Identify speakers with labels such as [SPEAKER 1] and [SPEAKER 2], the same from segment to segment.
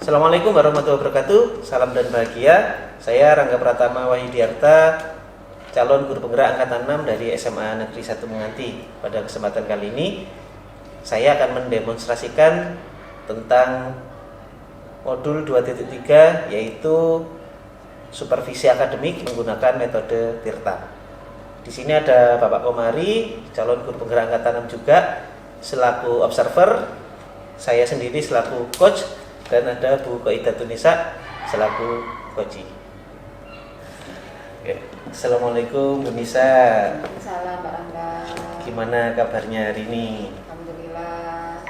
[SPEAKER 1] Assalamualaikum warahmatullahi wabarakatuh. Salam dan bahagia. Saya Rangga Pratama Wahyudiarta, calon guru penggerak angkatan 6 dari SMA Negeri 1 Menganti. Pada kesempatan kali ini saya akan mendemonstrasikan tentang modul 2.3, yaitu supervisi akademik menggunakan metode Tirta. Di sini ada Bapak Komari, calon guru penggerak angkatan 6 juga, selaku observer, saya sendiri selaku coach, dan ada Bu Qaidatun Nisa selaku coach. Assalamualaikum Bu Nisa.
[SPEAKER 2] Salam Pak Rangga.
[SPEAKER 1] Gimana kabarnya hari ini?
[SPEAKER 2] Alhamdulillah.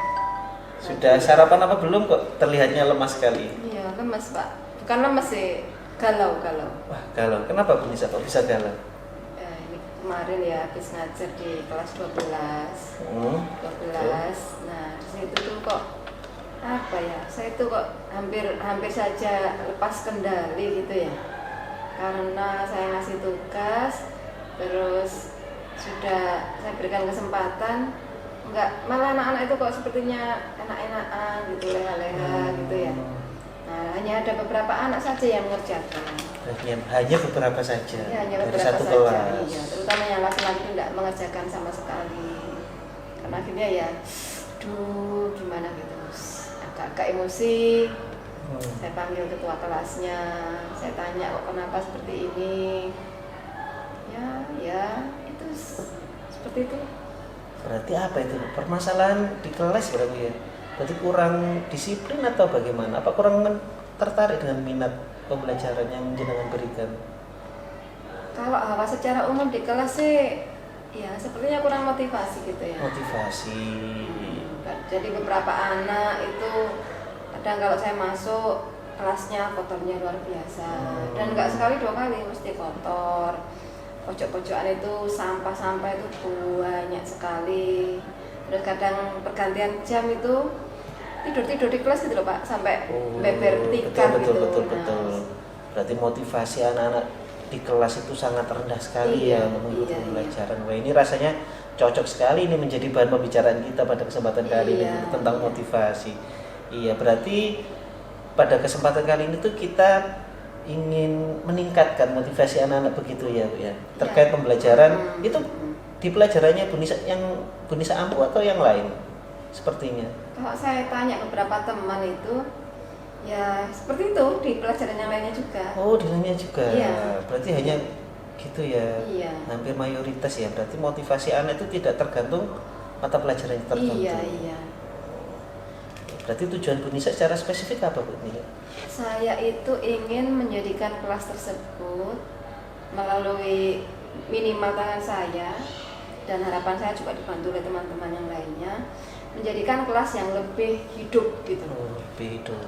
[SPEAKER 1] Sudah sarapan apa belum kok terlihatnya lemas sekali?
[SPEAKER 2] Iya, lemas Pak. Bukan lemas sih, galau.
[SPEAKER 1] Wah, galau. Kenapa Bu Nisa kok bisa galau?
[SPEAKER 2] Ini kemarin ya habis ngajar di kelas 12. 12. Nah, di situ tuh kok apa ya? Saya tuh kok hampir saja lepas kendali gitu ya. Karena saya ngasih tugas, terus sudah saya berikan kesempatan, malah anak-anak itu kok sepertinya enak-enakan gitu, leha-leha gitu ya. Nah, hanya ada beberapa anak saja yang mengerjakan.
[SPEAKER 1] Hanya beberapa saja.
[SPEAKER 2] Ya, hanya
[SPEAKER 1] dari
[SPEAKER 2] beberapa
[SPEAKER 1] satu
[SPEAKER 2] saja.
[SPEAKER 1] kelas.
[SPEAKER 2] Iya, terutama yang laki-laki tidak mengerjakan sama sekali. Karena akhirnya ya, gimana gitu, agak emosi. Saya panggil ketua kelasnya, saya tanya kok kenapa seperti ini. Ya itu seperti itu.
[SPEAKER 1] Berarti apa itu? Permasalahan di kelas berarti ya? Berarti kurang disiplin atau bagaimana? Apa kurang tertarik dengan minat pembelajaran yang jenengan berikan?
[SPEAKER 2] Kalau secara umum di kelas sih, ya sepertinya kurang motivasi gitu ya.
[SPEAKER 1] Motivasi.
[SPEAKER 2] Jadi beberapa anak itu kadang kalau saya masuk kelasnya kotornya luar biasa, dan nggak sekali 2 kali mesti kotor. Pojok-pojokan itu sampah-sampah itu banyak sekali. Terus kadang pergantian jam itu tidur di kelas gitu loh Pak, sampai beber tikar gitu.
[SPEAKER 1] Betul. Berarti motivasi anak-anak di kelas itu sangat rendah sekali ya untuk mengikuti pembelajaran. Wah, ini rasanya cocok sekali ini menjadi bahan pembicaraan kita pada kesempatan kali ini tentang motivasi. Iya, berarti pada kesempatan kali ini tuh kita ingin meningkatkan motivasi anak-anak begitu ya, Bu ya. Terkait pembelajaran itu di pelajarannya Bu Nisa ampu atau yang lain? Sepertinya.
[SPEAKER 2] Kalau saya tanya beberapa teman itu, ya seperti itu di pelajaran yang lainnya juga.
[SPEAKER 1] Oh, di lainnya juga.
[SPEAKER 2] Iya.
[SPEAKER 1] Berarti hanya gitu ya.
[SPEAKER 2] Iya.
[SPEAKER 1] Hampir mayoritas ya. Berarti motivasi anak itu tidak tergantung mata pelajaran tertentu.
[SPEAKER 2] Iya.
[SPEAKER 1] Berarti tujuan Bu Nisa secara spesifik apa Bu Nisa?
[SPEAKER 2] Saya itu ingin menjadikan kelas tersebut melalui minimal tangan saya, dan harapan saya juga dibantu oleh teman-teman yang lainnya, menjadikan kelas yang lebih hidup gitu.
[SPEAKER 1] Lebih hidup.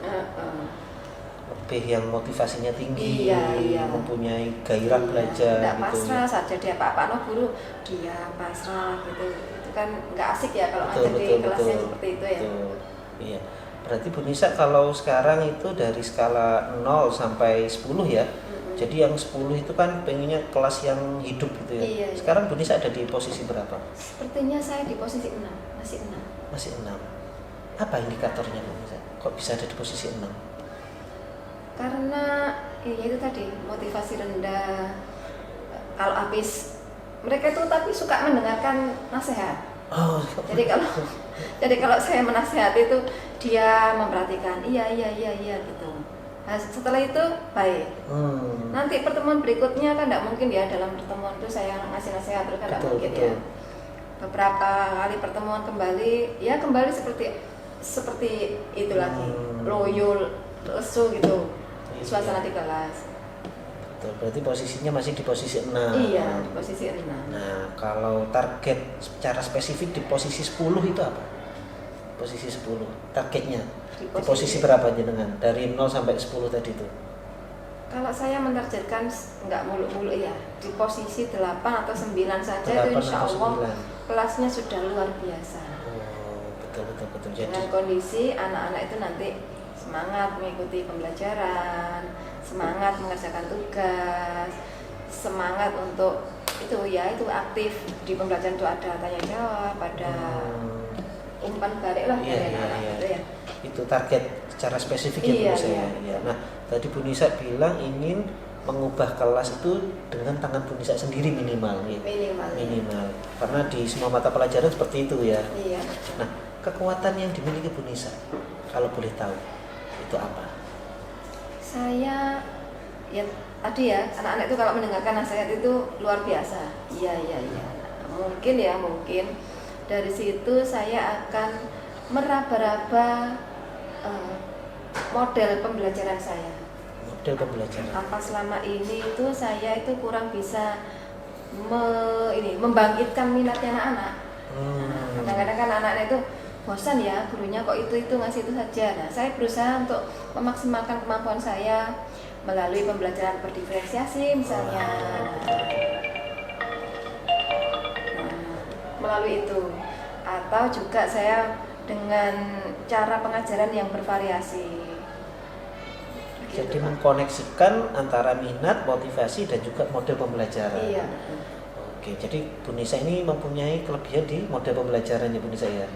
[SPEAKER 1] Lebih yang motivasinya tinggi,
[SPEAKER 2] iya.
[SPEAKER 1] mempunyai gairah belajar.
[SPEAKER 2] Tidak
[SPEAKER 1] gitu.
[SPEAKER 2] pasrah saja dia apa-apa guru, dia pasrah gitu. Itu kan nggak asik ya kalau ngajar di kelasnya seperti itu ya.
[SPEAKER 1] Iya. Berarti Bu Nisa kalau sekarang itu dari skala 0 sampai 10 ya. Jadi yang 10 itu kan pengennya kelas yang hidup gitu ya.
[SPEAKER 2] Iya.
[SPEAKER 1] Sekarang Bu Nisa ada di posisi berapa?
[SPEAKER 2] Sepertinya saya di posisi 6, masih 6.
[SPEAKER 1] Masih 6. Apa indikatornya Bu Nisa? Kok bisa ada di posisi 6?
[SPEAKER 2] Karena ya itu tadi, motivasi rendah. Kalau habis mereka itu tapi suka mendengarkan nasihat.
[SPEAKER 1] Oh,
[SPEAKER 2] jadi kalau saya menasihati itu dia memperhatikan, iya gitu. Nah, setelah itu baik. Nanti pertemuan berikutnya kan tidak mungkin ya, dalam pertemuan itu saya ngasih nasihat terus kan tidak mungkin ya. Beberapa kali pertemuan kembali seperti itu lagi, loyo, lesu gitu, suasana di kelas.
[SPEAKER 1] Betul, berarti posisinya masih di posisi 6.
[SPEAKER 2] Iya, di posisi 6.
[SPEAKER 1] Nah, kalau target secara spesifik di posisi 10 itu apa? Posisi 10, targetnya di posisi berapa jenengan? Dari 0 sampai 10 tadi itu.
[SPEAKER 2] Kalau saya mentargetkan nggak muluk-muluk ya, di posisi 8 atau 9 saja itu insya Allah kelasnya sudah luar biasa.
[SPEAKER 1] Oh, betul. Jadi
[SPEAKER 2] dengan kondisi anak-anak itu nanti semangat mengikuti pembelajaran, semangat mengerjakan tugas, semangat untuk itu aktif di pembelajaran itu, ada tanya jawab, ada umpan balik lah dari anak-anak gitu ya.
[SPEAKER 1] Itu target secara spesifik ya Bu
[SPEAKER 2] Iya,
[SPEAKER 1] Nisa
[SPEAKER 2] iya.
[SPEAKER 1] ya. Nah, tadi Bu Nisa bilang ingin mengubah kelas itu dengan tangan Bu Nisa sendiri minimal ya.
[SPEAKER 2] Minimal.
[SPEAKER 1] Minimal. Karena di semua mata pelajaran seperti itu ya.
[SPEAKER 2] Iya.
[SPEAKER 1] Nah, kekuatan yang dimiliki Bu Nisa kalau boleh tahu itu apa?
[SPEAKER 2] Saya ya tadi ya, anak-anak itu kalau mendengarkan nasihat itu luar biasa. Iya, iya, iya. Mungkin dari situ saya akan meraba-raba model pembelajaran saya.
[SPEAKER 1] Model pembelajaran.
[SPEAKER 2] Apa selama ini itu saya itu kurang bisa membangkitkan minatnya anak-anak. Kadang-kadang kan anak-anak itu bosan ya, gurunya kok itu ngasih itu saja. Nah, saya berusaha untuk memaksimalkan kemampuan saya melalui pembelajaran berdiferensiasi misalnya. Melalui itu, atau juga saya dengan cara pengajaran yang bervariasi.
[SPEAKER 1] Jadi mengkoneksikan antara minat, motivasi dan juga model pembelajaran.
[SPEAKER 2] Iya.
[SPEAKER 1] Oke, jadi Bu Nisa ini mempunyai kelebihan di model pembelajarannya Bu Nisa ya.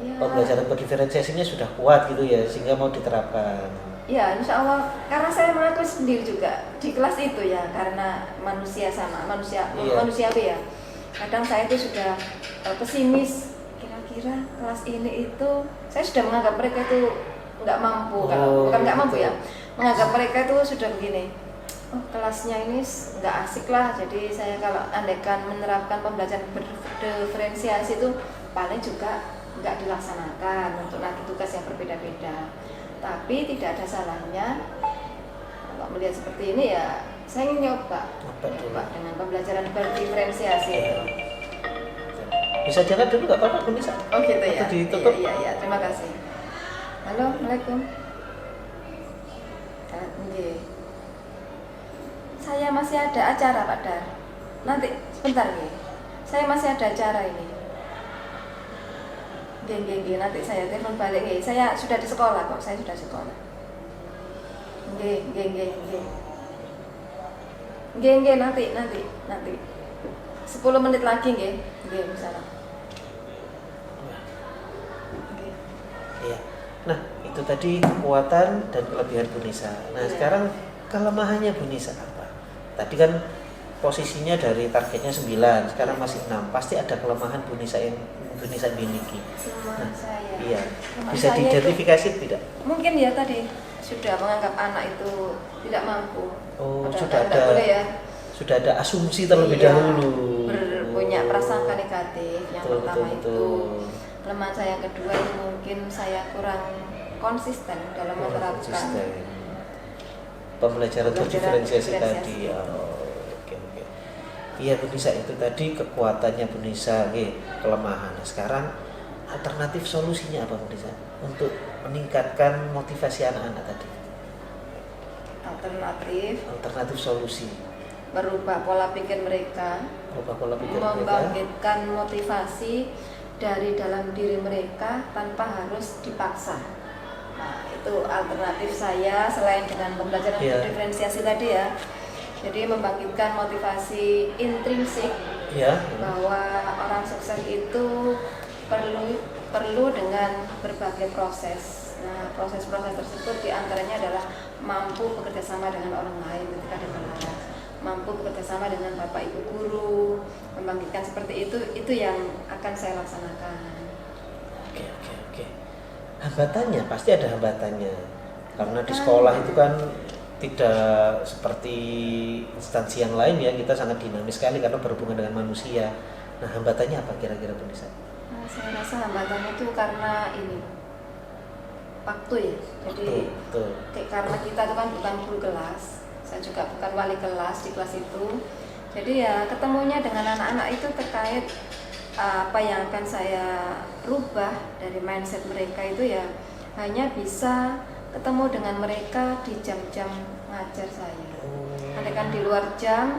[SPEAKER 2] Ya.
[SPEAKER 1] Pembelajaran berdiferensiasinya sudah kuat gitu ya, sehingga mau diterapkan.
[SPEAKER 2] Ya, insya Allah, karena saya mengakui sendiri juga di kelas itu ya, karena manusia
[SPEAKER 1] Iya.
[SPEAKER 2] manusiawi ya. Kadang saya itu sudah pesimis, kira-kira kelas ini itu saya sudah menganggap mereka itu nggak mampu, bukan nggak mampu ya, menganggap mereka itu sudah begini. Oh, kelasnya ini nggak asik lah, jadi saya kalau andaikan menerapkan pembelajaran berdiferensiasi itu paling juga nggak dilaksanakan untuk nanti tugas yang berbeda-beda. Tapi tidak ada salahnya kalau melihat seperti ini ya, saya ingin nyoba dengan pembelajaran berdiferensiasi itu.
[SPEAKER 1] Bisa jangan dulu nggak apa-apa Bu Nisa?
[SPEAKER 2] Oh gitu ya.
[SPEAKER 1] Atau ditutup?
[SPEAKER 2] Iya, terima kasih. Halo, Assalamualaikum. Saya masih ada acara Pak Dar. Nanti sebentar nih. Saya masih ada acara ini. Geng, nanti saya telepon balik. Saya sudah di sekolah kok. Saya sudah di sekolah. Geng, nanti. 10 menit lagi nggih. Nggih, misalnya.
[SPEAKER 1] Iya. Nah, itu tadi kekuatan dan kelebihan Bu Nisa. Nah, sekarang kelemahannya Bu Nisa apa? Tadi kan posisinya dari targetnya 9, sekarang masih 6. Pasti ada kelemahan Bu Nisa yang Bu Nisa miliki.
[SPEAKER 2] Saya.
[SPEAKER 1] Iya. Bisa diidentifikasi tidak?
[SPEAKER 2] Mungkin ya tadi sudah menganggap anak itu tidak mampu.
[SPEAKER 1] Oh,
[SPEAKER 2] Padahal
[SPEAKER 1] sudah ada asumsi terlebih dahulu.
[SPEAKER 2] Punya prasangka negatif. Yang pertama
[SPEAKER 1] betul.
[SPEAKER 2] itu. Kelemahan saya yang kedua itu mungkin saya kurang konsisten dalam menerapkan
[SPEAKER 1] pembelajaran berdiferensiasi tadi.
[SPEAKER 2] Itu.
[SPEAKER 1] Oke. Iya Bu Nisa, itu tadi kekuatannya Bu Nisa, kelemahan. Nah, sekarang alternatif solusinya apa Bu Nisa untuk meningkatkan motivasi anak-anak tadi? Alternatif solusi.
[SPEAKER 2] Merubah pola pikir mereka. Membangkitkan motivasi dari dalam diri mereka tanpa harus dipaksa. Nah, itu alternatif saya selain dengan pembelajaran diferensiasi tadi ya. Jadi membangkitkan motivasi intrinsik bahwa orang sukses itu perlu dengan berbagai proses. Nah, proses-proses tersebut diantaranya adalah mampu bekerja sama dengan orang lain ketika di kelas, mampu bekerja sama dengan bapak ibu guru, membangkitkan seperti itu yang akan saya laksanakan.
[SPEAKER 1] Oke. Hambatannya pasti ada hambatannya, karena di sekolah itu kan tidak seperti instansi yang lain ya, kita sangat dinamis sekali karena berhubungan dengan manusia. Nah, hambatannya apa kira-kira Bu Nisa?
[SPEAKER 2] Nah, saya rasa hambatannya itu karena waktu ya. Jadi karena kita itu kan bukan guru kelas, saya juga bukan wali kelas di kelas itu. Jadi ya ketemunya dengan anak-anak itu terkait apa yang akan saya rubah dari mindset mereka itu ya hanya bisa ketemu dengan mereka di jam-jam ngajar saya. Andai kan di luar jam,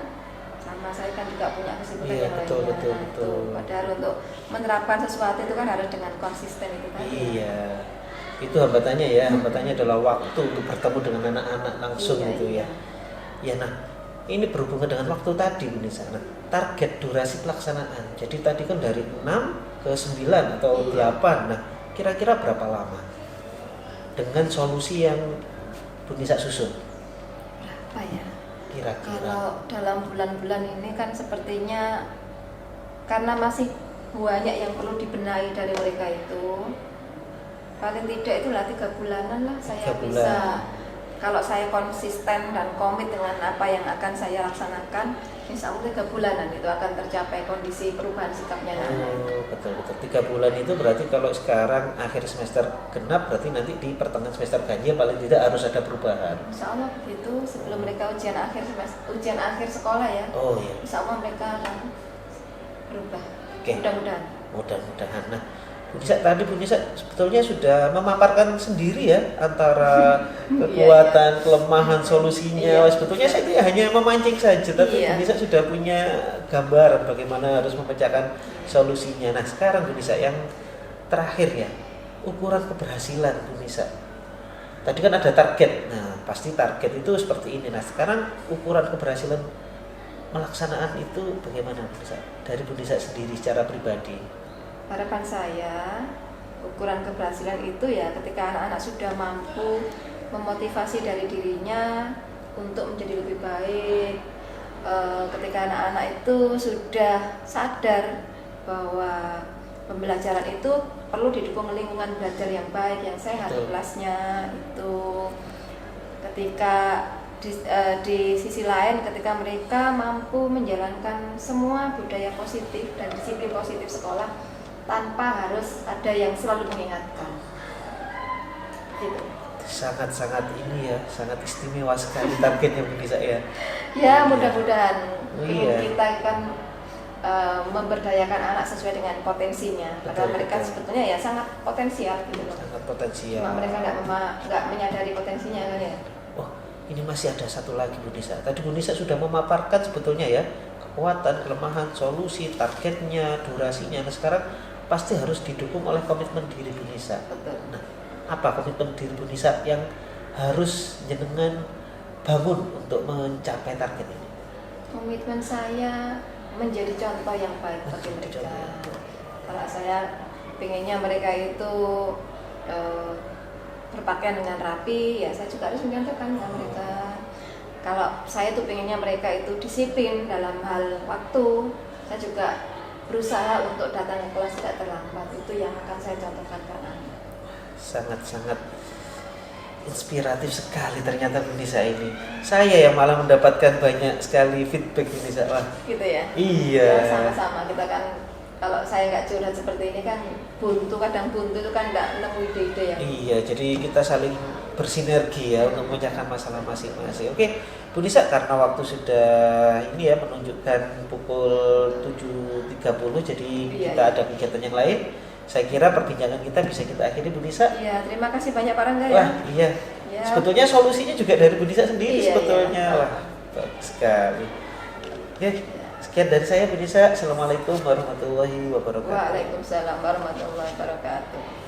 [SPEAKER 2] sama saya kan juga punya kesibukan yang lainnya.
[SPEAKER 1] Betul.
[SPEAKER 2] Padahal untuk menerapkan sesuatu itu kan harus dengan konsisten itu tadi.
[SPEAKER 1] Iya. Itu hambatannya ya, hambatannya adalah waktu untuk bertemu dengan anak-anak langsung gitu ya. Ya, nah, ini berhubungan dengan waktu tadi Bu Nisa. Nah, target durasi pelaksanaan. Jadi tadi kan dari 6 ke 9 atau 8. Nah, kira-kira berapa lama? dengan solusi yang Bu Nisa susun?
[SPEAKER 2] Berapa ya?
[SPEAKER 1] Kira-kira.
[SPEAKER 2] Kalau dalam bulan-bulan ini kan sepertinya karena masih banyak yang perlu dibenahi dari mereka itu, paling tidak itulah 3 bulanan lah saya
[SPEAKER 1] 3 bulan.
[SPEAKER 2] bisa. Kalau saya konsisten dan komit dengan apa yang akan saya laksanakan, insya Allah 3 bulanan itu akan tercapai kondisi perubahan sikapnya anak.
[SPEAKER 1] Oh, betul-betul 3 bulan itu berarti kalau sekarang akhir semester genap, berarti nanti di pertengahan semester ganjil paling tidak harus ada perubahan.
[SPEAKER 2] Insya Allah begitu sebelum mereka ujian akhir sekolah ya.
[SPEAKER 1] Oh iya.
[SPEAKER 2] Insya Allah mereka akan berubah.
[SPEAKER 1] Oke.
[SPEAKER 2] Mudah-mudahan.
[SPEAKER 1] Mudah-mudahan. Nah, Bu Nisa sebetulnya sudah memaparkan sendiri ya antara kekuatan, kelemahan, solusinya.
[SPEAKER 2] Iya.
[SPEAKER 1] Sebetulnya saya itu hanya memancing saja, tapi
[SPEAKER 2] Iya.
[SPEAKER 1] Bu Nisa sudah punya gambaran bagaimana harus memecahkan solusinya. Nah, sekarang Bu Nisa yang terakhir ya, ukuran keberhasilan Bu Nisa. Tadi kan ada target. Nah, pasti target itu seperti ini. Nah, sekarang ukuran keberhasilan melaksanaan itu bagaimana Bu Nisa? Dari Bu Nisa sendiri secara pribadi.
[SPEAKER 2] Harapan saya ukuran keberhasilan itu ya ketika anak-anak sudah mampu memotivasi dari dirinya untuk menjadi lebih baik, ketika anak-anak itu sudah sadar bahwa pembelajaran itu perlu didukung lingkungan belajar yang baik, yang sehat di kelasnya itu, ketika di sisi lain ketika mereka mampu menjalankan semua budaya positif dan disiplin positif sekolah tanpa harus ada yang selalu mengingatkan. Gitu.
[SPEAKER 1] Sangat-sangat ini ya, sangat istimewa sekali targetnya Bu Nisa ya.
[SPEAKER 2] Ya mudah-mudahan
[SPEAKER 1] Iya.
[SPEAKER 2] kita kan memberdayakan anak sesuai dengan potensinya. Padahal mereka sebetulnya ya sangat potensial gitu loh.
[SPEAKER 1] Sangat potensial.
[SPEAKER 2] Cuma mereka nggak menyadari potensinya kan ya.
[SPEAKER 1] Oh, ini masih ada satu lagi Bu Nisa. Tadi Bu Nisa sudah memaparkan sebetulnya ya kekuatan, kelemahan, solusi, targetnya, durasinya. Nah, sekarang pasti harus didukung oleh komitmen diri Bu Nisa.
[SPEAKER 2] Betul.
[SPEAKER 1] Nah, apa komitmen diri Bu Nisa yang harus jenengan bangun untuk mencapai target ini?
[SPEAKER 2] Komitmen saya menjadi contoh yang baik bagi mereka. Kalau saya pengennya mereka itu berpakaian dengan rapi, ya saya juga harus mencontohkan dengan mereka. Kalau saya tuh pengennya mereka itu disiplin dalam hal waktu, saya juga berusaha untuk datang ke kelas tidak terlambat. Itu yang akan saya contohkan ke anak.
[SPEAKER 1] Sangat-sangat inspiratif sekali ternyata Bu Nisa ini. Saya yang malah mendapatkan banyak sekali feedback Bu Nisa. Wah,
[SPEAKER 2] gitu ya?
[SPEAKER 1] iya.
[SPEAKER 2] Ya, sama-sama kita kan. Kalau saya nggak curhat seperti ini kan kadang buntu itu kan nggak nemu ide-ide ya.
[SPEAKER 1] Iya, jadi kita saling bersinergi ya untuk memecahkan masalah masing-masing. Oke, Bu Nisa, karena waktu sudah ini ya menunjukkan pukul 7.30, jadi kita ada kegiatan yang lain. Saya kira perbincangan kita bisa kita akhiri Bu Nisa.
[SPEAKER 2] Iya, terima kasih banyak Pak Rangga ya.
[SPEAKER 1] Wah, iya.
[SPEAKER 2] Ya.
[SPEAKER 1] Sebetulnya solusinya juga dari Bu Nisa sendiri sebetulnya.
[SPEAKER 2] Iya.
[SPEAKER 1] Wah, bagus sekali. Oke, sekian dari saya Bu Nisa. Assalamualaikum warahmatullahi wabarakatuh.
[SPEAKER 2] Waalaikumsalam warahmatullahi wabarakatuh.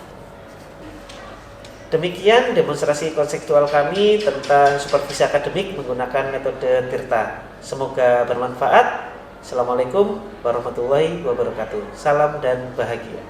[SPEAKER 1] Demikian demonstrasi konseptual kami tentang supervisi akademik menggunakan metode Tirta. Semoga bermanfaat. Assalamualaikum warahmatullahi wabarakatuh. Salam dan bahagia.